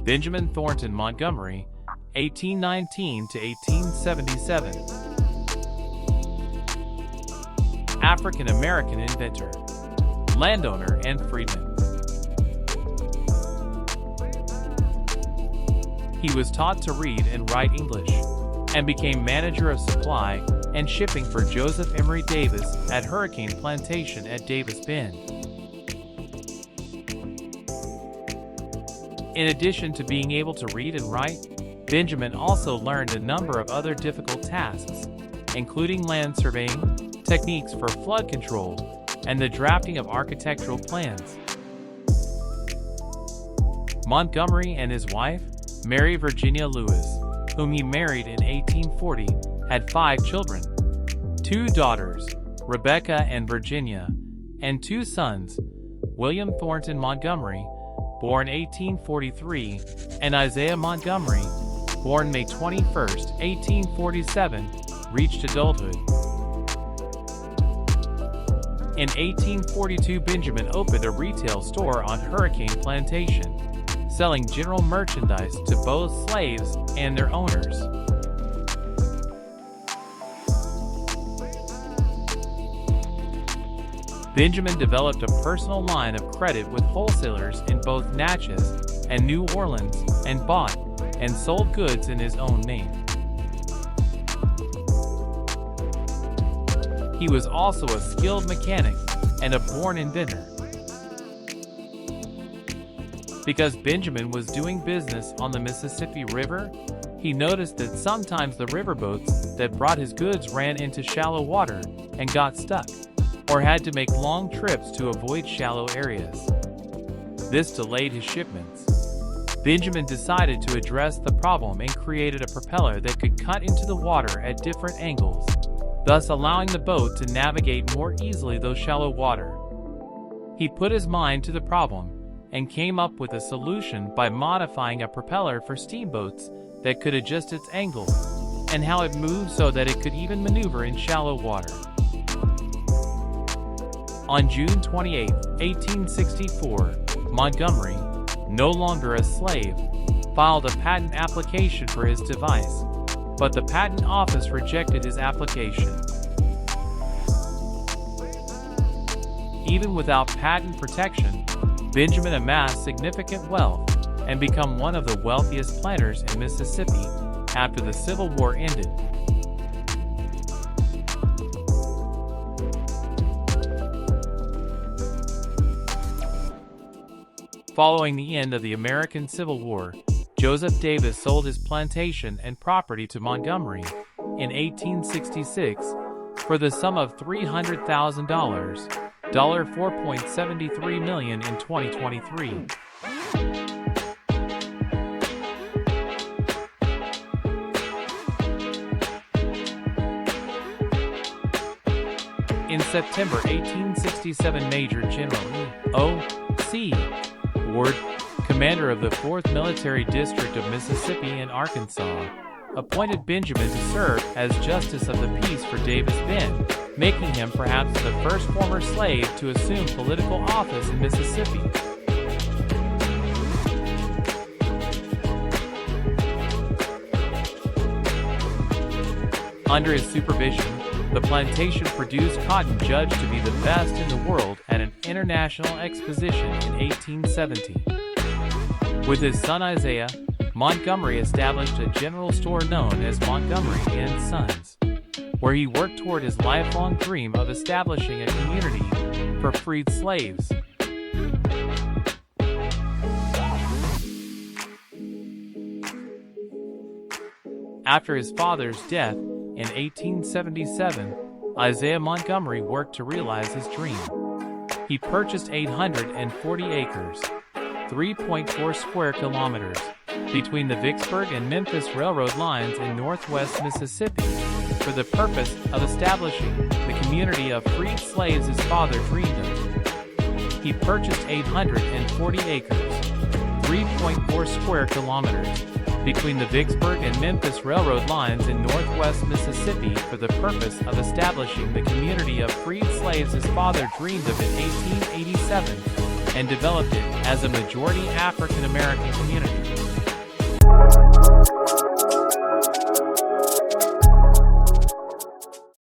Benjamin Thornton Montgomery, 1819 to 1877. African-American inventor, landowner, and freedman. He was taught to read and write English, and became manager of supply and shipping for Joseph Emory Davis at Hurricane Plantation at Davis Bend. In addition to being able to read and write, Benjamin also learned a number of other difficult tasks, including land surveying, techniques for flood control, and the drafting of architectural plans. Montgomery and his wife, Mary Virginia Lewis, whom he married in 1840, had 5 children, 2 daughters, Rebecca and Virginia, and 2 sons, William Thornton Montgomery, born 1843, and Isaiah Montgomery, born May 21, 1847, reached adulthood. In 1842, Benjamin opened a retail store on Hurricane Plantation, selling general merchandise to both slaves and their owners. Benjamin developed a personal line of credit with wholesalers in both Natchez and New Orleans and bought and sold goods in his own name. He was also a skilled mechanic and a born inventor. Because Benjamin was doing business on the Mississippi River, he noticed that sometimes the riverboats that brought his goods ran into shallow water and got stuck, or had to make long trips to avoid shallow areas. This delayed his shipments. Benjamin decided to address the problem and created a propeller that could cut into the water at different angles, thus allowing the boat to navigate more easily through shallow water. He put his mind to the problem and came up with a solution by modifying a propeller for steamboats that could adjust its angle and how it moved so that it could even maneuver in shallow water. On June 28, 1864, Montgomery, no longer a slave, filed a patent application for his device, but the patent office rejected his application. Even without patent protection, Benjamin amassed significant wealth and became one of the wealthiest planters in Mississippi after the Civil War ended. Following the end of the American Civil War, Joseph Davis sold his plantation and property to Montgomery in 1866 for the sum of $300,000. $4.73 million in 2023. In September 1867, Major General E.O.C. Ward, commander of the 4th Military District of Mississippi and Arkansas, appointed Benjamin to serve as Justice of the Peace for Davis Bend, making him perhaps the first former slave to assume political office in Mississippi. Under his supervision, the plantation produced cotton judged to be the best in the world at an international exposition in 1870. With his son Isaiah, Montgomery established a general store known as Montgomery & Sons, where he worked toward his lifelong dream of establishing a community for freed slaves. After his father's death in 1877, Isaiah Montgomery worked to realize his dream. He purchased 840 acres, 3.4 square kilometers, between the Vicksburg and Memphis Railroad lines in northwest Mississippi, for the purpose of establishing the community of freed slaves his father dreamed of. He purchased 840 acres, 3.4 square kilometers, between the Vicksburg and Memphis Railroad lines in northwest Mississippi for the purpose of establishing the community of freed slaves his father dreamed of in 1887, and developed it as a majority African American community.